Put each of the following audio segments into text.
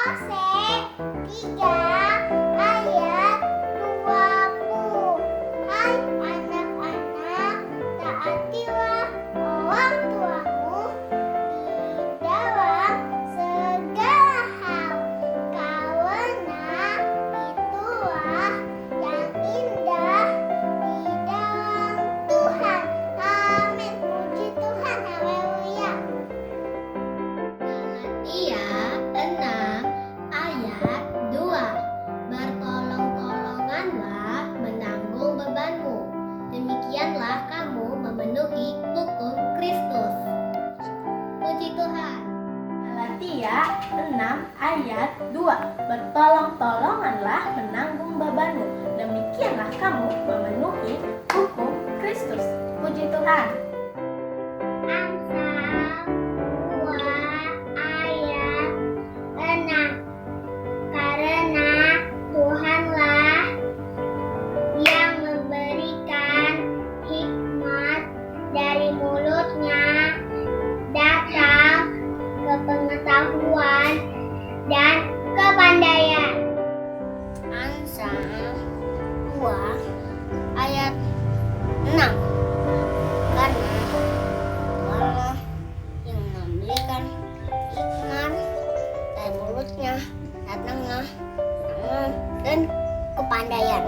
3 ayat 20. Hai anak-anak, taatilah orang tuamu di dalam segala hal, karena itulah yang indah di dalam Tuhan. Amin. Puji Tuhan. Haleluya. Galatia 6 ayat 2. Bertolong-tolonganlah menanggung bebanmu. Demikianlah kamu memenuhi hukum Kristus. Puji Tuhan. Galatia 6 ayat 2. Bertolong-tolonganlah menanggung bebanmu. Demikianlah kamu memenuhi hukum Kristus. Puji Tuhan. Amsal 2 ayat 6. Karena Tuhanlah yang memberikan hikmat, dari mulutnya datang kepengetahuan dan kepandaian. Amsal 2 ayat 6. Karena Tuhanlah yang memberikan hikmat, dari mulutnya datanglah ilmu dan kepandaian.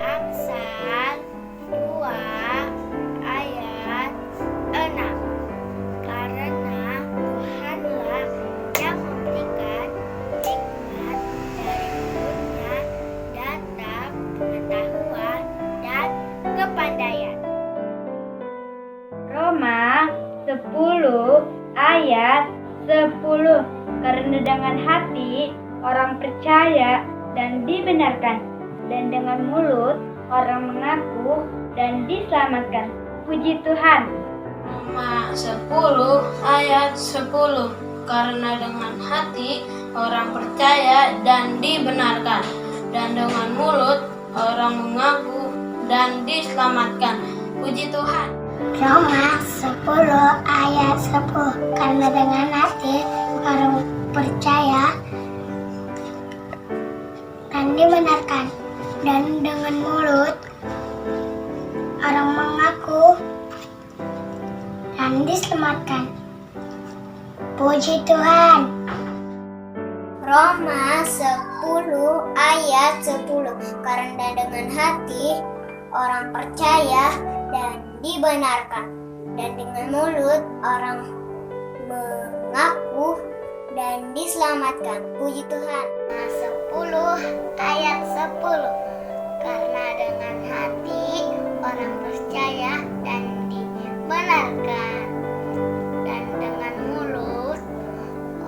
Amsal 2 ayat 6. Karena Tuhanlah yang memberikan hikmat, dari mulutnya datang pengetahuan dan kepandaian. Roma 10 ayat 10. Karena dengan hati orang percaya dan dibenarkan, dan dengan mulut orang mengaku dan diselamatkan. Puji Tuhan. Roma 10 ayat 10. Karena dengan hati orang percaya dan dibenarkan, dan dengan mulut orang mengaku dan diselamatkan. Puji Tuhan. Roma 10 ayat 10. Karena dengan hati orang percaya dan dibenarkan, dan dengan mulut orang mengaku dan diselamatkan. Puji Tuhan. Roma 10 ayat 10. Karena dengan hati orang percaya dan dibenarkan, dan dengan mulut orang mengaku dan diselamatkan. Puji Tuhan. 10 ayat 10. Karena dengan hati orang percaya dan dibenarkan, dan dengan mulut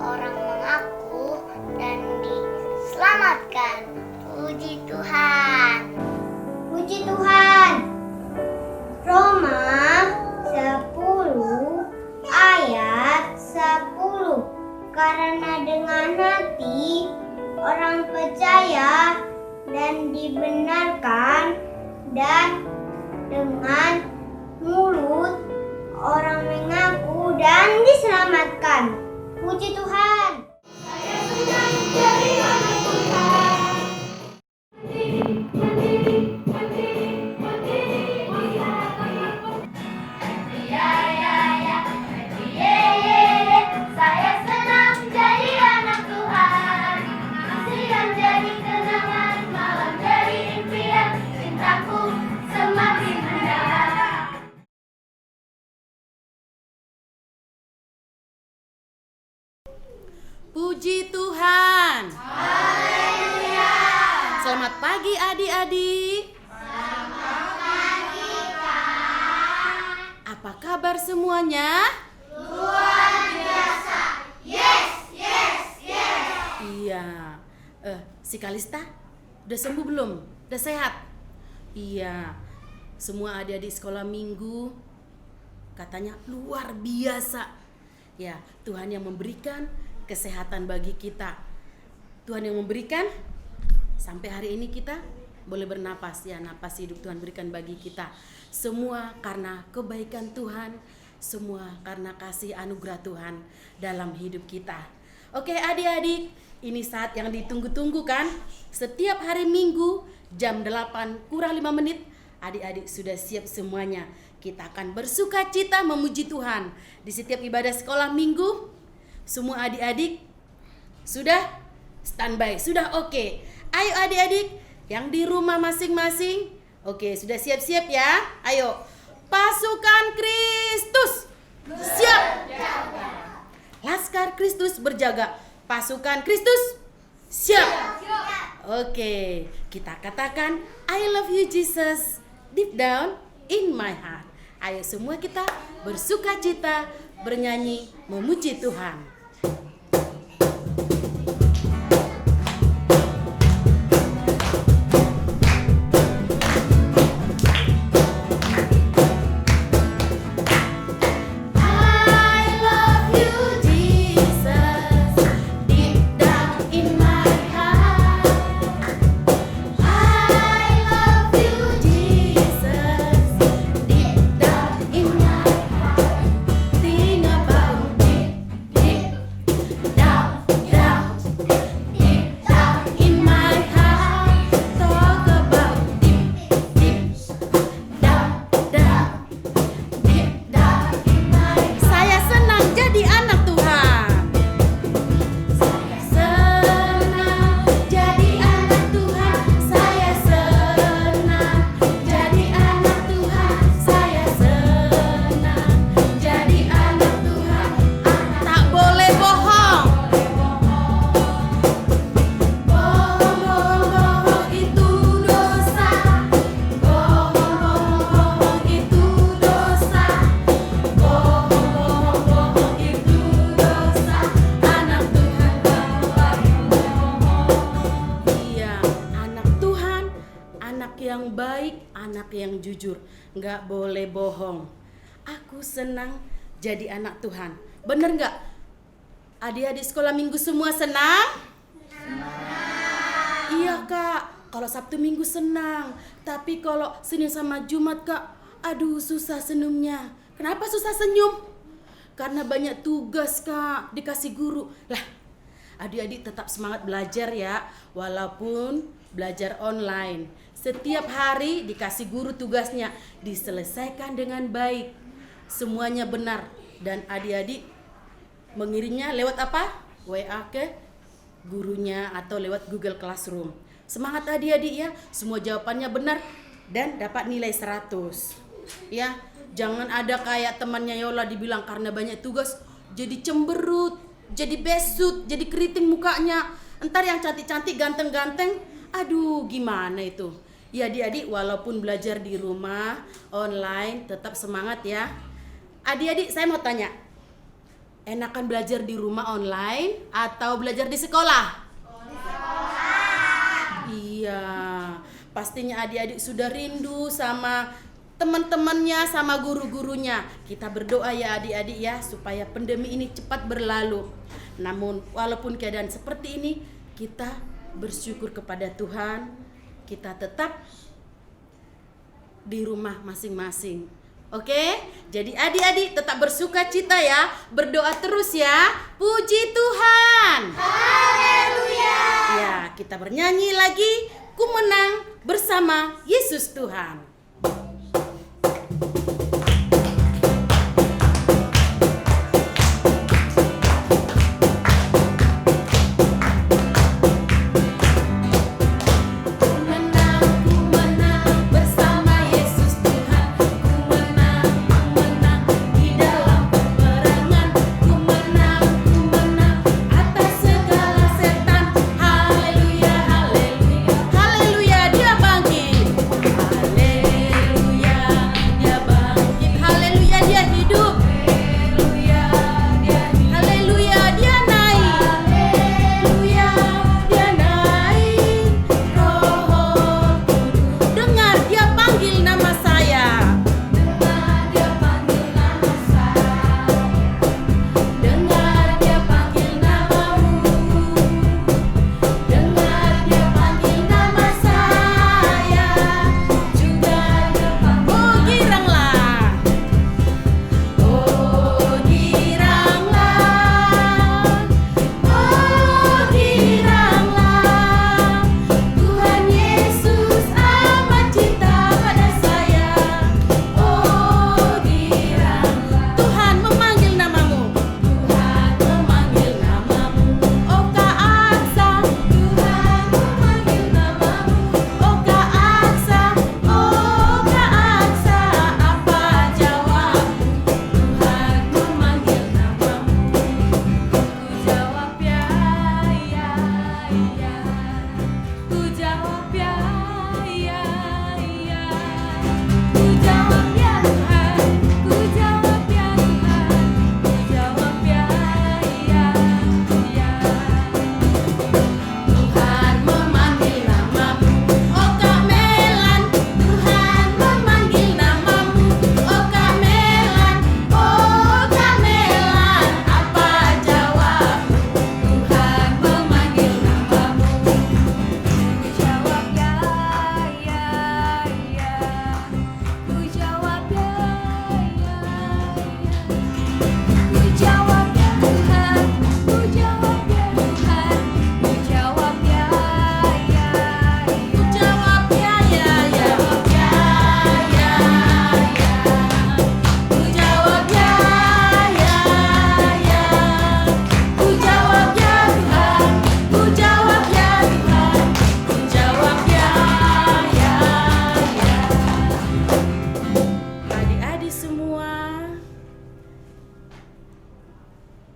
orang mengaku dan diselamatkan. Puji Tuhan. Puji Tuhan. Roma 10 ayat 10. Karena dengan hati orang percaya dan dibenarkan, dan dengan mulut orang mengaku dan diselamatkan. Puji Tuhan. Saya senang menjadi anak Tuhan. Saya senang menjadi anak Tuhan. Siang jadi kenangan, malam jadi impian, cintaku semakin mendalam. Puji Tuhan. Haleluya. Selamat pagi adik-adik. Selamat pagi, Kak. Apa kabar semuanya? Luar biasa. Yes, yes, yes. Iya. Si Kalista udah sembuh belum? Udah sehat? Iya. Semua adik-adik sekolah minggu katanya luar biasa. Ya, Tuhan yang memberikan kesehatan bagi kita. Tuhan yang memberikan sampai hari ini kita boleh bernapas, ya, napas hidup Tuhan berikan bagi kita. Semua karena kebaikan Tuhan, semua karena kasih anugerah Tuhan dalam hidup kita. Oke adik-adik, ini saat yang ditunggu-tunggu kan? Setiap hari Minggu jam 8 kurang 5 menit, adik-adik sudah siap semuanya. Kita akan bersuka cita memuji Tuhan di setiap ibadah sekolah minggu. Semua adik-adik sudah standby, sudah oke. Ayo adik-adik yang di rumah masing-masing, oke, sudah siap-siap ya? Ayo, pasukan Kristus siap. Laskar Kristus berjaga. Pasukan Kristus siap. Oke, kita katakan I love you Jesus deep down in my heart. Ayo semua kita bersuka cita, bernyanyi, memuji Tuhan. Yang baik, anak yang jujur, nggak boleh bohong. Aku senang jadi anak Tuhan. Bener nggak? Adik-adik sekolah minggu semua senang? Iya kak, kalau Sabtu Minggu senang. Tapi kalau Senin sama Jumat kak, aduh susah senyumnya. Kenapa susah senyum? Karena banyak tugas kak, dikasih guru. Lah, adik-adik tetap semangat belajar ya, walaupun belajar online. Setiap hari dikasih guru tugasnya, diselesaikan dengan baik. Semuanya benar. Dan adik-adik mengirimnya lewat apa? WA ke gurunya atau lewat Google Classroom. Semangat adik-adik ya, semua jawabannya benar dan dapat nilai 100. Ya, jangan ada kayak temannya Yola dibilang karena banyak tugas jadi cemberut, jadi besut, jadi keriting mukanya. Entar yang cantik-cantik, ganteng-ganteng, aduh gimana itu. Ya adik-adik walaupun belajar di rumah, online, tetap semangat ya. Adik-adik saya mau tanya, enakan belajar di rumah online atau belajar di sekolah? Iya, pastinya adik-adik sudah rindu sama teman-temannya, sama guru-gurunya. Kita berdoa ya adik-adik ya, supaya pandemi ini cepat berlalu. Namun walaupun keadaan seperti ini, kita bersyukur kepada Tuhan. Kita tetap di rumah masing-masing. Oke? Jadi adik-adik tetap bersuka cita ya, berdoa terus ya. Puji Tuhan. Haleluya. Ya, kita bernyanyi lagi, Ku menang bersama Yesus Tuhan. Haleluya, dia bangkit.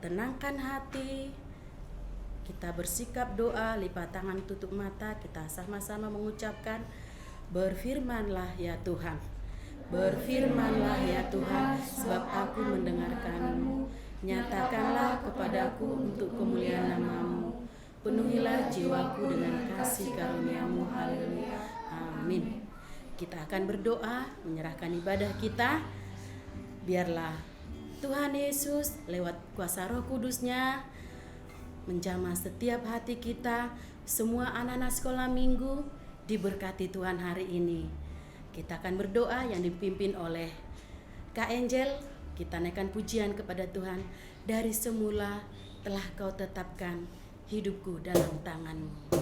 tenangkan hati, kita bersikap doa, lipat tangan, tutup mata, kita sama-sama mengucapkan, berfirmanlah ya Tuhan, berfirmanlah ya Tuhan, sebab aku mendengarkan-Mu. Nyatakanlah kepadaku untuk kemuliaan nama-Mu. Penuhilah jiwaku dengan kasih karunia-Mu. Haleluya. Amin. Kita akan berdoa, menyerahkan ibadah kita. Biarlah Tuhan Yesus lewat kuasa Roh Kudus-Nya menjamah setiap hati kita. Semua anak-anak sekolah minggu diberkati Tuhan hari ini. Kita akan berdoa yang dipimpin oleh Kak Angel. Kita naikkan pujian kepada Tuhan. Dari semula telah Kau tetapkan hidupku dalam tangan-Mu.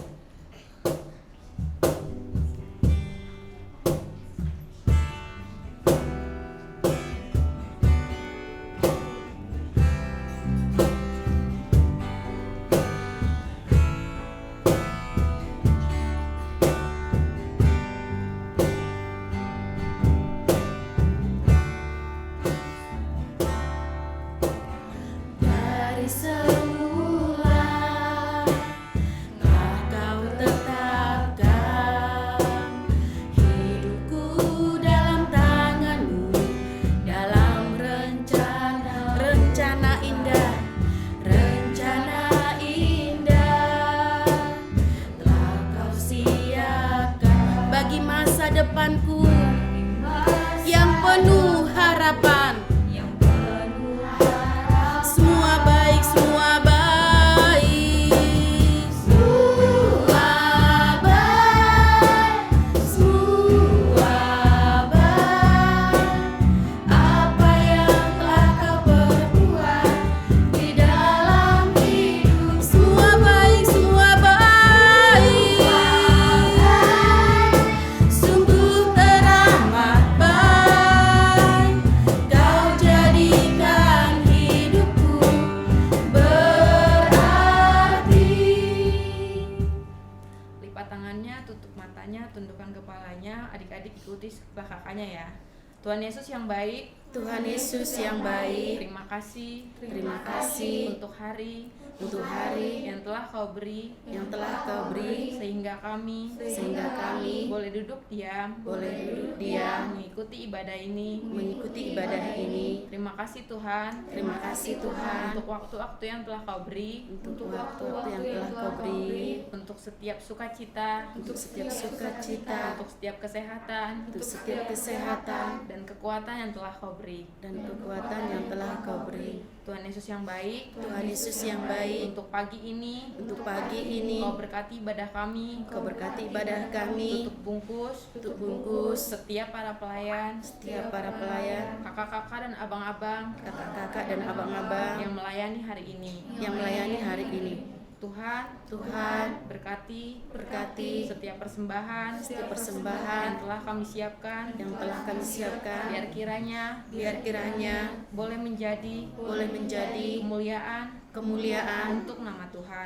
Dari semula telah Kau tetapkan hidupku dalam tangan-Mu, dalam rencana indah, telah Kau siapkan bagi masa depanku yang penuh harapan. Semua baik, semua baik, semua baik, semua baik. Apa yang telah Kau perbuat di dalam hidup, semua baik, semua baik. Sungguh teramat baik. Kau jadikan hidupku berarti. Lipat tangannya, tutup matanya, tundukkan kepalanya. Adik-adik ikuti setelah kakaknya ya. Tuhan Yesus yang baik, Tuhan Yesus yang baik, terima kasih untuk hari yang telah Kau beri, sehingga kami boleh duduk diam, mengikuti ibadah ini. Terima kasih Tuhan, untuk waktu-waktu yang telah Kau beri, untuk setiap sukacita, untuk setiap kesehatan, dan kekuatan yang telah Kau beri. Tuhan Yesus yang baik, untuk pagi ini, Kau berkati ibadah kami, tutup bungkus setiap para pelayan, kakak-kakak dan abang-abang yang melayani hari ini. Tuhan berkati setiap persembahan yang telah kami siapkan, biar kiranya boleh menjadi kemuliaan untuk nama Tuhan.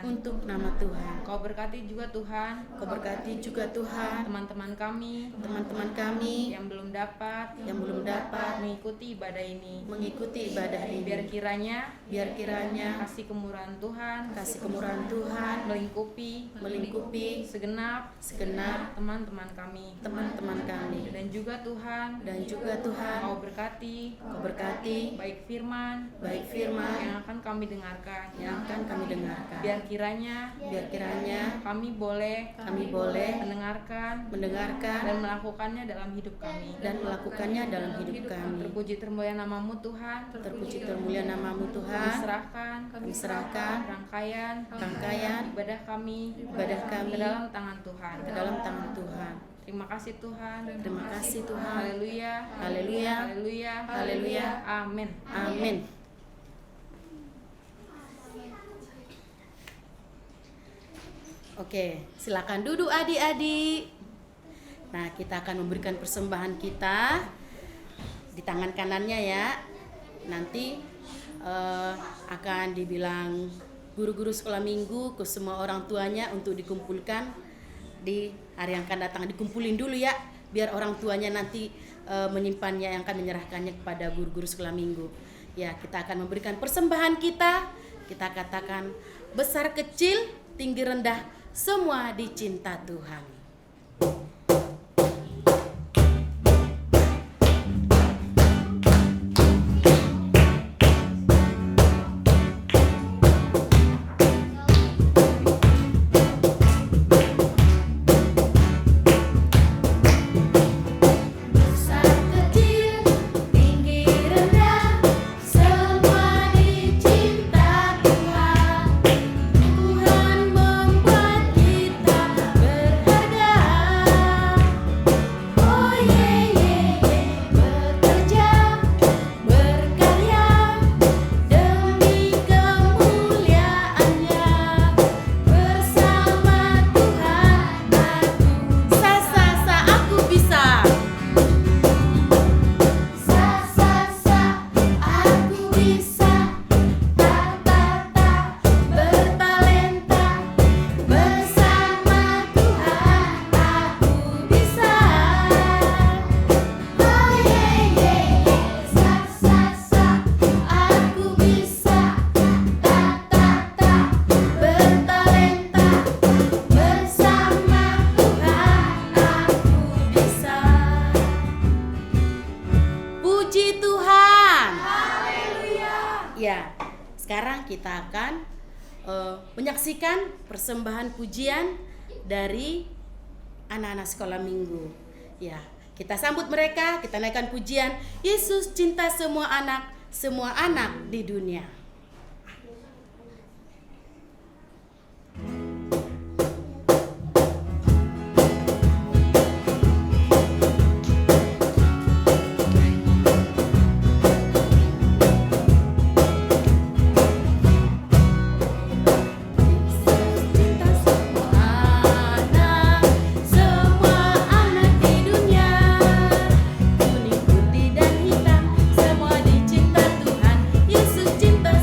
Kau berkati juga Tuhan teman-teman kami yang belum dapat mengikuti ibadah ini. Biar kiranya kasih kemurahan Tuhan melingkupi segenap teman-teman kami. Dan juga Tuhan Kau berkati baik firman yang akan kami dengarkan. Biar kiranya kami boleh mendengarkan dan melakukannya dalam hidup kami. Terpuji termulia nama-Mu Tuhan. Kami serahkan rangkaian ibadah kami ke dalam tangan Tuhan. Terima kasih Tuhan. Haleluya. Amin. Oke, silakan duduk adik-adik. Nah, kita akan memberikan persembahan kita di tangan kanannya ya. Nanti akan dibilang guru-guru sekolah minggu ke semua orang tuanya untuk dikumpulkan di hari yang akan datang. Dikumpulin dulu ya, biar orang tuanya nanti menyimpannya, yang akan menyerahkannya kepada guru-guru sekolah minggu. Ya, kita akan memberikan persembahan kita. Kita katakan besar kecil, tinggi rendah, semua dicinta Tuhan. Besar kecil, tinggi rendah, semua dicinta Tuhan. Tuhan membuat kita berharga. Oh ye ye ye, bekerja, berkarya demi kemuliaannya. Bersama Tuhan aku Sa aku bisa. Aku bisa. Bertalenta. Bersama Tuhan aku bisa. Oh ye ye ye, aku bisa. Bertalenta. Bersama Tuhan aku bisa. Puji Tuhan. Ya, sekarang kita akan menyaksikan persembahan pujian dari anak-anak sekolah minggu. Ya, kita sambut mereka, kita naikkan pujian Yesus cinta semua anak di dunia. Semua anak di dunia, kuning, putih dan hitam, semua dicinta Tuhan. Yesus cinta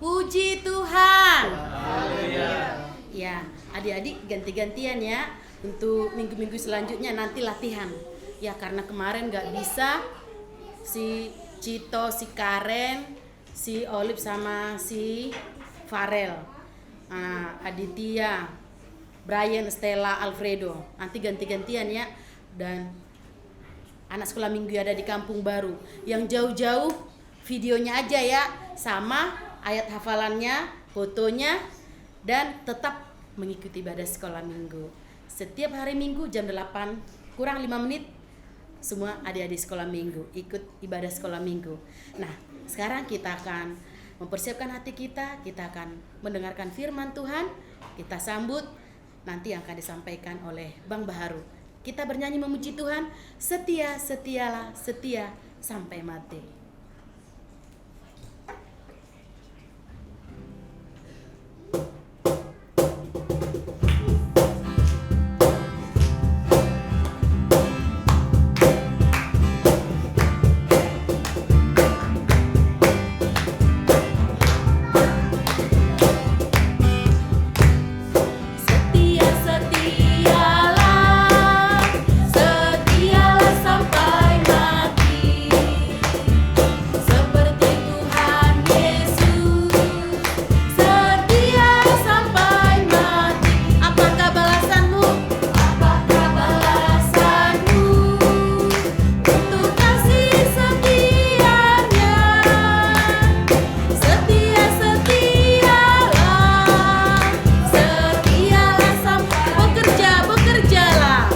Puji Tuhan. Ya, adik-adik ganti-gantian ya untuk minggu-minggu selanjutnya nanti latihan. Ya karena kemarin nggak bisa si Cito, si Karen, si Olive sama si Farel, Aditya, Brian, Stella, Alfredo. Nanti ganti-gantian ya. Dan anak sekolah minggu ada di Kampung Baru. Yang jauh-jauh videonya aja ya, sama ayat hafalannya, fotonya, dan tetap mengikuti ibadah sekolah minggu. Setiap hari Minggu jam 8 kurang 5 menit semua adik-adik sekolah minggu ikut ibadah sekolah minggu. Nah, sekarang kita akan mempersiapkan hati kita akan mendengarkan firman Tuhan, kita sambut nanti yang akan disampaikan oleh Bang Baharu. Kita bernyanyi memuji Tuhan, setia, setialah, setia sampai mati. Setia, setialah, setialah sampai mati. Seperti Tuhan Yesus, setia sampai mati. Apakah balasanmu? Apakah balasanmu untuk kasih setianya? Setia, setialah, setialah sampai Bekerjalah.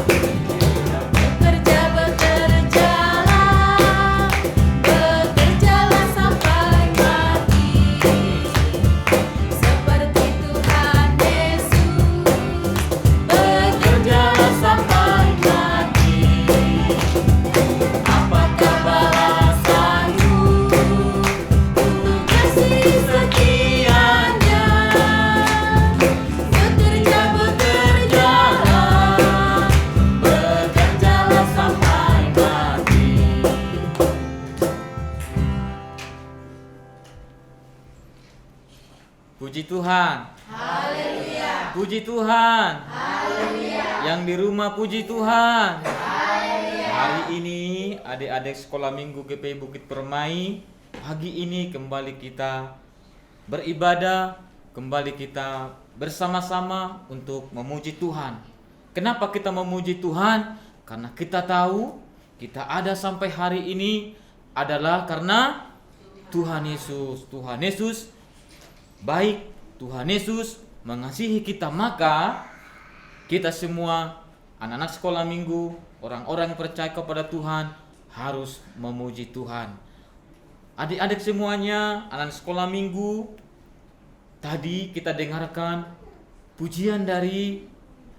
bekerjalah sampai mati. Seperti Tuhan Yesus, bekerjalah sampai mati. Apakah balasanmu untuk kasih setianya? Bekerjalah sampai mati. Puji Tuhan. Haleluya. Puji Tuhan. Haleluya. Yang di rumah puji Tuhan. Haleluya. Hari ini adik-adik sekolah minggu GPI Bukit Permai, pagi ini kembali kita beribadah, kembali kita bersama-sama untuk memuji Tuhan. Kenapa kita memuji Tuhan? Karena kita tahu kita ada sampai hari ini adalah karena Tuhan Yesus. Tuhan Yesus baik, Tuhan Yesus mengasihi kita, maka kita semua anak-anak sekolah minggu, orang-orang yang percaya kepada Tuhan harus memuji Tuhan. Adik-adik semuanya, anak sekolah minggu, tadi kita dengarkan pujian dari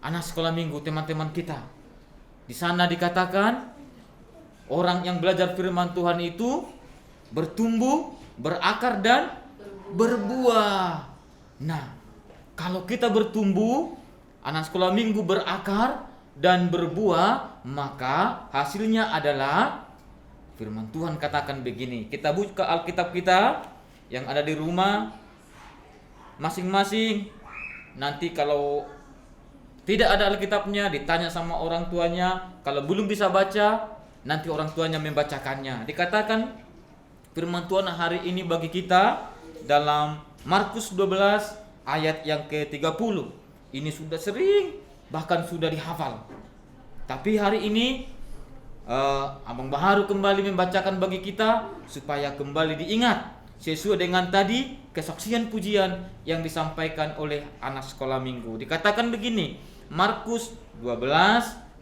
anak sekolah minggu, teman-teman kita. Di sana dikatakan orang yang belajar firman Tuhan itu bertumbuh, berakar dan berbuah. Nah, kalau kita bertumbuh, anak sekolah minggu berakar dan berbuah, maka hasilnya adalah firman Tuhan katakan begini. Kita buka Alkitab kita yang ada di rumah masing-masing. Nanti kalau tidak ada Alkitabnya, ditanya sama orang tuanya. Kalau belum bisa baca, nanti orang tuanya membacakannya. Dikatakan firman Tuhan hari ini bagi kita dalam Markus 12 ayat yang ke-30. Ini sudah sering, bahkan sudah dihafal. Tapi hari ini Abang Baharu kembali membacakan bagi kita supaya kembali diingat sesuai dengan tadi kesaksian pujian yang disampaikan oleh anak sekolah minggu. Dikatakan begini, Markus 12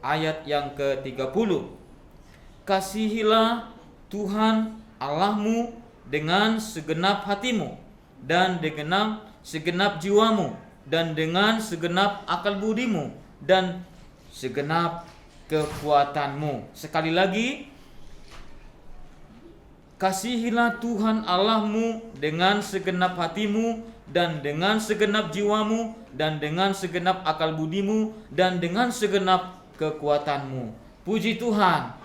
ayat yang ke-30. Kasihilah Tuhan Allahmu dengan segenap hatimu dan dengan segenap jiwamu dan dengan segenap akal budimu dan segenap kekuatanmu. Sekali lagi, kasihilah Tuhan Allahmu dengan segenap hatimu dan dengan segenap jiwamu dan dengan segenap akal budimu dan dengan segenap kekuatanmu. Puji Tuhan.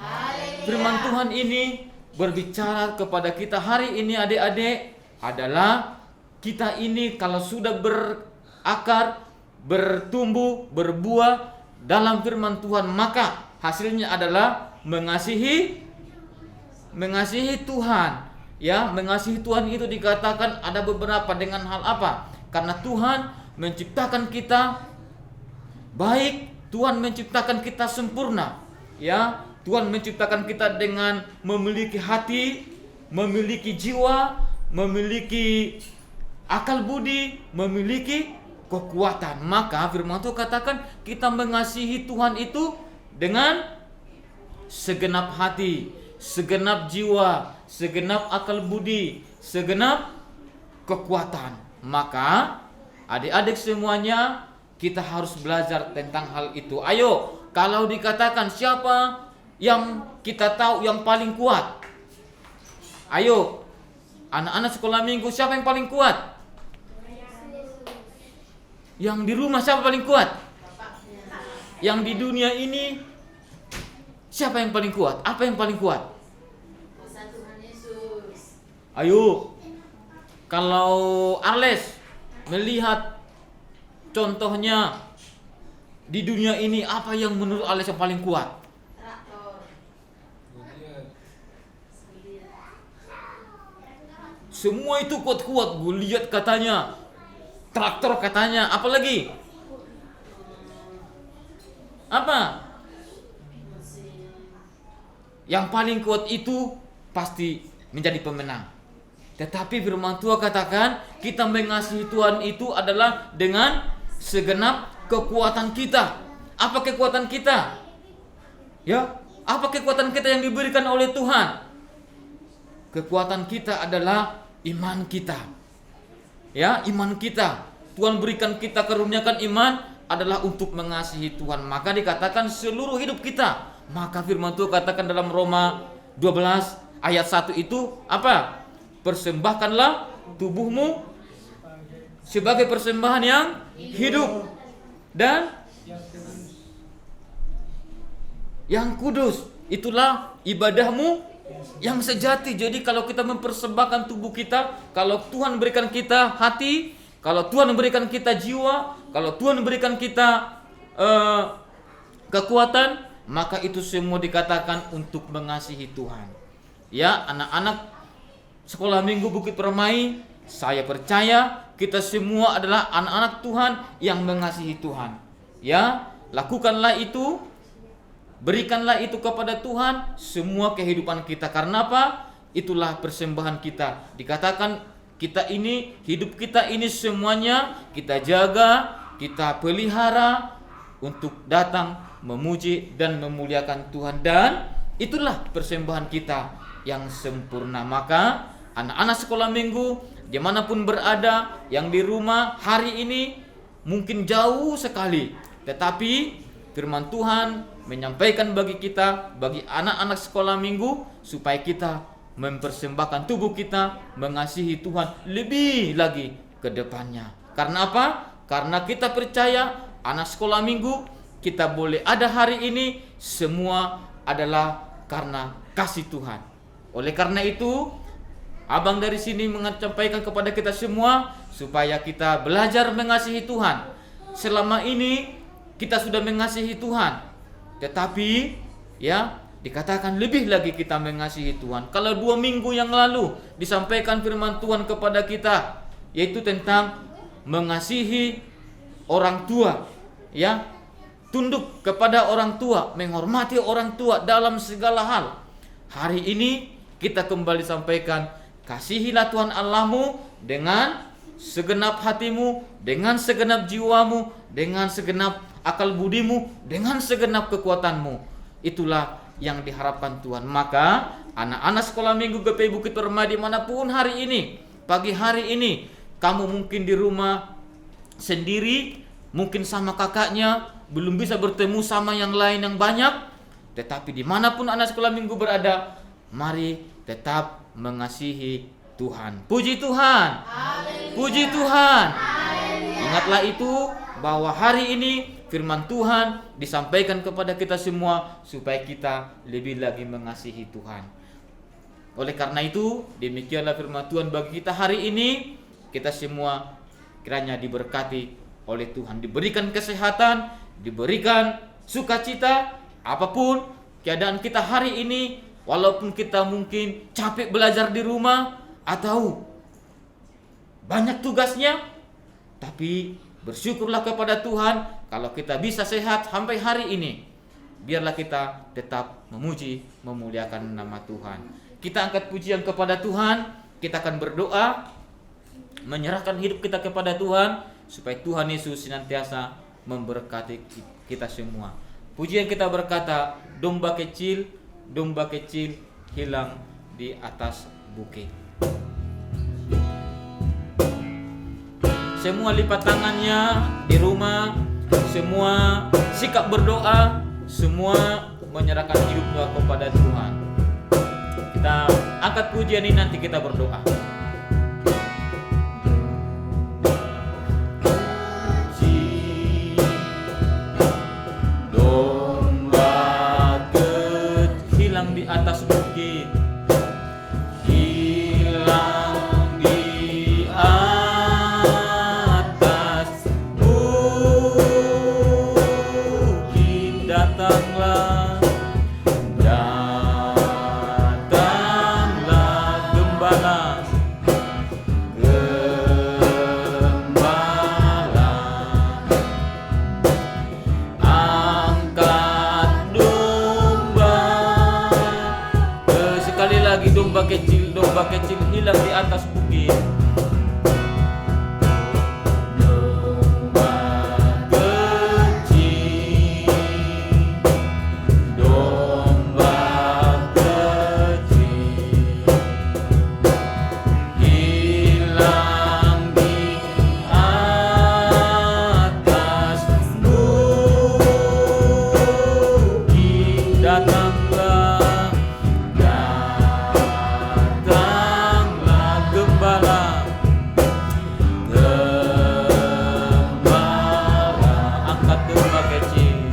Firman Tuhan ini berbicara kepada kita hari ini adik-adik adalah kita ini kalau sudah berakar, bertumbuh, berbuah dalam firman Tuhan, maka hasilnya adalah mengasihi Tuhan. Ya, mengasihi Tuhan itu dikatakan ada beberapa dengan hal apa? Karena Tuhan menciptakan kita baik, Tuhan menciptakan kita sempurna. Ya, Tuhan menciptakan kita dengan memiliki hati, memiliki jiwa, memiliki akal budi, memiliki kekuatan. Maka firman Tuhan katakan kita mengasihi Tuhan itu dengan segenap hati, segenap jiwa, segenap akal budi, segenap kekuatan. Maka adik-adik semuanya, kita harus belajar tentang hal itu. Ayo, kalau dikatakan siapa yang kita tahu yang paling kuat? Ayo, anak-anak sekolah minggu, siapa yang paling kuat? Yang di rumah siapa paling kuat? Yang di dunia ini siapa yang paling kuat? Apa yang paling kuat? Ayo, kalau Arles melihat contohnya di dunia ini, apa yang menurut Arles yang paling kuat? Semua itu kuat-kuat, gue lihat katanya. Traktor katanya, apa lagi? Apa? Yang paling kuat itu pasti menjadi pemenang. Tetapi firman Tuhan katakan kita mengasihi Tuhan itu adalah dengan segenap kekuatan kita. Apa kekuatan kita? Ya, apa kekuatan kita yang diberikan oleh Tuhan? Kekuatan kita adalah iman kita. Ya, iman kita. Tuhan berikan kita, karuniakan iman adalah untuk mengasihi Tuhan. Maka dikatakan seluruh hidup kita. Maka firman Tuhan katakan dalam Roma 12 ayat 1 itu apa? Persembahkanlah tubuhmu sebagai persembahan yang hidup dan yang kudus. Itulah ibadahmu yang sejati. Jadi kalau kita mempersembahkan tubuh kita, kalau Tuhan berikan kita hati, kalau Tuhan berikan kita jiwa, kalau Tuhan berikan kita kekuatan, maka itu semua dikatakan untuk mengasihi Tuhan. Ya, anak-anak sekolah minggu Bukit Permai, saya percaya kita semua adalah anak-anak Tuhan yang mengasihi Tuhan. Ya, lakukanlah itu. Berikanlah itu kepada Tuhan semua kehidupan kita. Karena apa? Itulah persembahan kita. Dikatakan kita ini, hidup kita ini semuanya kita jaga, kita pelihara untuk datang memuji dan memuliakan Tuhan. Dan itulah persembahan kita yang sempurna. Maka anak-anak sekolah minggu dimanapun berada, yang di rumah hari ini mungkin jauh sekali, tetapi firman Tuhan menyampaikan bagi kita, bagi anak-anak sekolah minggu, supaya kita mempersembahkan tubuh kita mengasihi Tuhan lebih lagi ke depannya. Karena apa? Karena kita percaya anak sekolah minggu kita boleh ada hari ini semua adalah karena kasih Tuhan. Oleh karena itu, abang dari sini menyampaikan kepada kita semua supaya kita belajar mengasihi Tuhan. Selama ini kita sudah mengasihi Tuhan, tetapi ya dikatakan lebih lagi kita mengasihi Tuhan. Kalau 2 minggu yang lalu disampaikan firman Tuhan kepada kita, yaitu tentang mengasihi orang tua, ya, tunduk kepada orang tua, menghormati orang tua dalam segala hal. Hari ini kita kembali sampaikan, kasihilah Tuhan Allahmu dengan segenap hatimu, dengan segenap jiwamu, dengan segenap akal budimu, dengan segenap kekuatanmu. Itulah yang diharapkan Tuhan. Maka anak-anak sekolah minggu GPI Bukit Permai dimanapun hari ini, pagi hari ini, kamu mungkin di rumah sendiri, mungkin sama kakaknya, belum bisa bertemu sama yang lain yang banyak, tetapi dimanapun anak sekolah minggu berada, mari tetap mengasihi Tuhan. Puji Tuhan. Haleluya. Puji Tuhan. Haleluya. Ingatlah itu bahwa hari ini firman Tuhan disampaikan kepada kita semua supaya kita lebih lagi mengasihi Tuhan. Oleh karena itu, demikianlah firman Tuhan bagi kita hari ini. kita semua kiranya diberkati oleh Tuhan, diberikan kesehatan, diberikan sukacita, apapun keadaan kita hari ini, walaupun kita mungkin capek belajar di rumah atau banyak tugasnya, tapi bersyukurlah kepada Tuhan kalau kita bisa sehat sampai hari ini. Biarlah kita tetap memuji, memuliakan nama Tuhan. Kita angkat pujian kepada Tuhan, kita akan berdoa, menyerahkan hidup kita kepada Tuhan, supaya Tuhan Yesus senantiasa memberkati kita semua. Pujian kita berkata, domba kecil hilang di atas bukit. Semua lipat tangannya di rumah, semua sikap berdoa, semua menyerahkan hidupnya kepada Tuhan. Kita angkat pujian ini, nanti kita berdoa. Di atas bukit, hilang di atas bukit, datanglah gembala, domba kecil hilang di atas bukit. Domba kecil hilang di atas bukit, datanglah gembala, angkat domba kecil,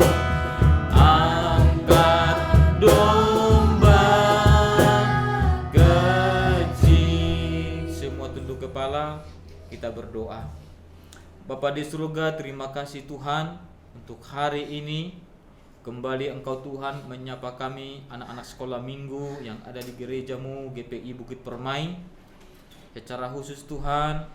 angkat domba kecil. Semua tunduk kepala, kita berdoa. Bapa di surga, terima kasih Tuhan untuk hari ini. Kembali Engkau Tuhan menyapa kami anak-anak sekolah minggu yang ada di gerejamu GPI Bukit Permai. Secara khusus Tuhan,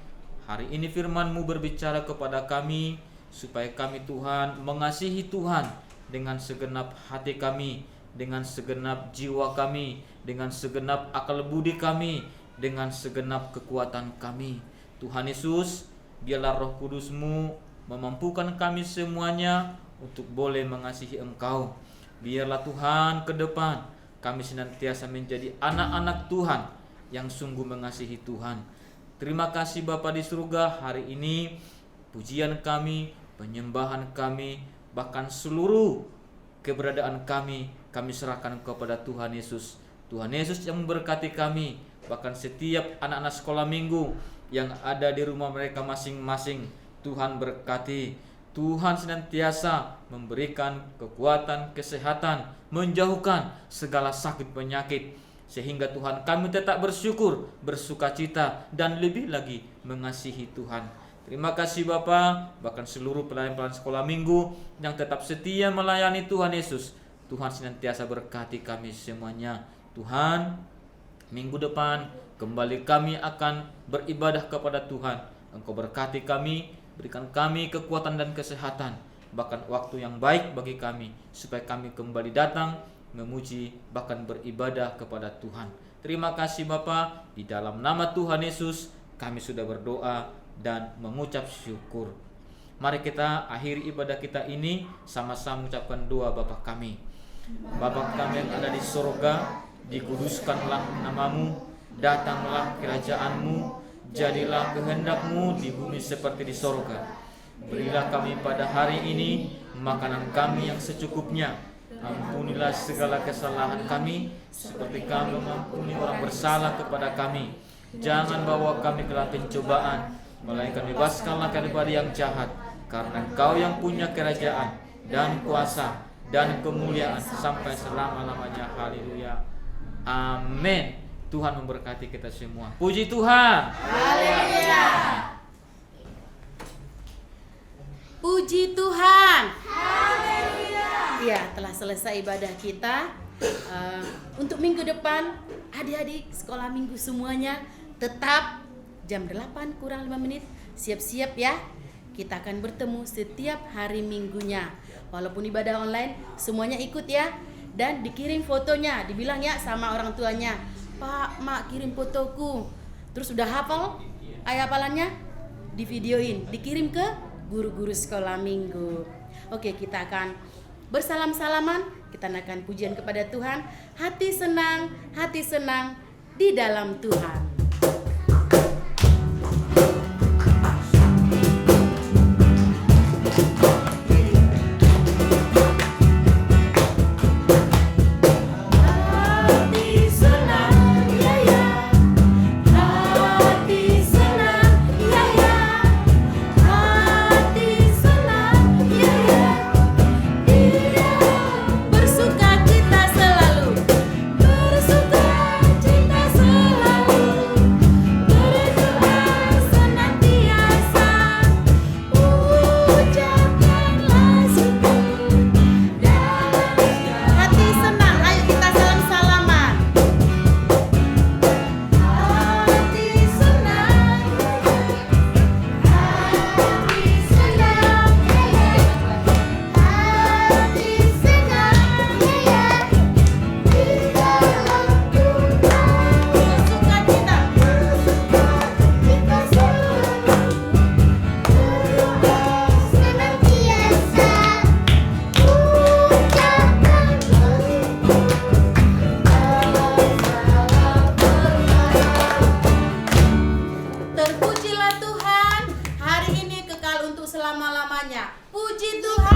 hari ini firman-Mu berbicara kepada kami, supaya kami Tuhan mengasihi Tuhan dengan segenap hati kami, dengan segenap jiwa kami, dengan segenap akal budi kami, dengan segenap kekuatan kami. Tuhan Yesus, biarlah Roh Kudus-Mu memampukan kami semuanya untuk boleh mengasihi Engkau. Biarlah Tuhan ke depan kami senantiasa menjadi anak-anak Tuhan yang sungguh mengasihi Tuhan. Terima kasih Bapa di surga, hari ini pujian kami, penyembahan kami, bahkan seluruh keberadaan kami serahkan kepada Tuhan Yesus. Tuhan Yesus yang memberkati kami, bahkan setiap anak-anak sekolah minggu yang ada di rumah mereka masing-masing. Tuhan berkati, Tuhan senantiasa memberikan kekuatan, kesehatan, menjauhkan segala sakit penyakit, sehingga Tuhan kami tetap bersyukur, bersukacita, dan lebih lagi mengasihi Tuhan. Terima kasih Bapa, bahkan seluruh pelayan-pelayan sekolah minggu yang tetap setia melayani Tuhan Yesus. Tuhan senantiasa berkati kami semuanya. Tuhan, minggu depan kembali kami akan beribadah kepada Tuhan. Engkau berkati kami, berikan kami kekuatan dan kesehatan, bahkan waktu yang baik bagi kami, supaya kami kembali datang memuji, bahkan beribadah kepada Tuhan. Terima kasih Bapa, di dalam nama Tuhan Yesus kami sudah berdoa dan mengucap syukur. Mari kita akhiri ibadah kita ini sama-sama mengucapkan doa Bapa kami. Bapa kami yang ada di surga, dikuduskanlah namamu, datanglah kerajaan-Mu, jadilah kehendak-Mu di bumi seperti di surga. Berilah kami pada hari ini makanan kami yang secukupnya. Ampunilah segala kesalahan kami, seperti kami mengampuni orang bersalah kepada kami. Jangan bawa kami ke dalam pencobaan, melainkan bebaskanlah kami dari yang jahat. Karena Engkau yang punya kerajaan dan kuasa dan kemuliaan sampai selama-lamanya. Haleluya. Amin. Tuhan memberkati kita semua. Puji Tuhan. Puji Tuhan. Ya, telah selesai ibadah kita. Untuk minggu depan, adik-adik sekolah minggu semuanya tetap jam 8 kurang 5 menit. Siap-siap ya. Kita akan bertemu setiap hari minggunya. Walaupun ibadah online, semuanya ikut ya. Dan dikirim fotonya, dibilang ya sama orang tuanya, Pak, Mak kirim fotoku. Terus udah hafal ayat hafalannya, divideoin, dikirim ke guru-guru sekolah minggu. Oke, kita akan bersalam-salaman, kita naikkan pujian kepada Tuhan. Hati senang di dalam Tuhan. Hati senang, ya ya. Hati senang, ya ya. Hati senang, ya ya. Dia Bersukacita selalu. bersukacita selalu. Berdoa senantiasa. Ucapkanlah syukur dalam Hati senang, ayo kita salam-salaman. hati senang. Hati senang, ya ya. Hati senang, ya ya. Di dalam Tuhan. Bersukacita. Bersukacita selalu. Berdoa senantiasa. Ucapkanlah syukur. Terpujilah Tuhan, hari ini kekal untuk selama-lamanya. Puji Tuhan.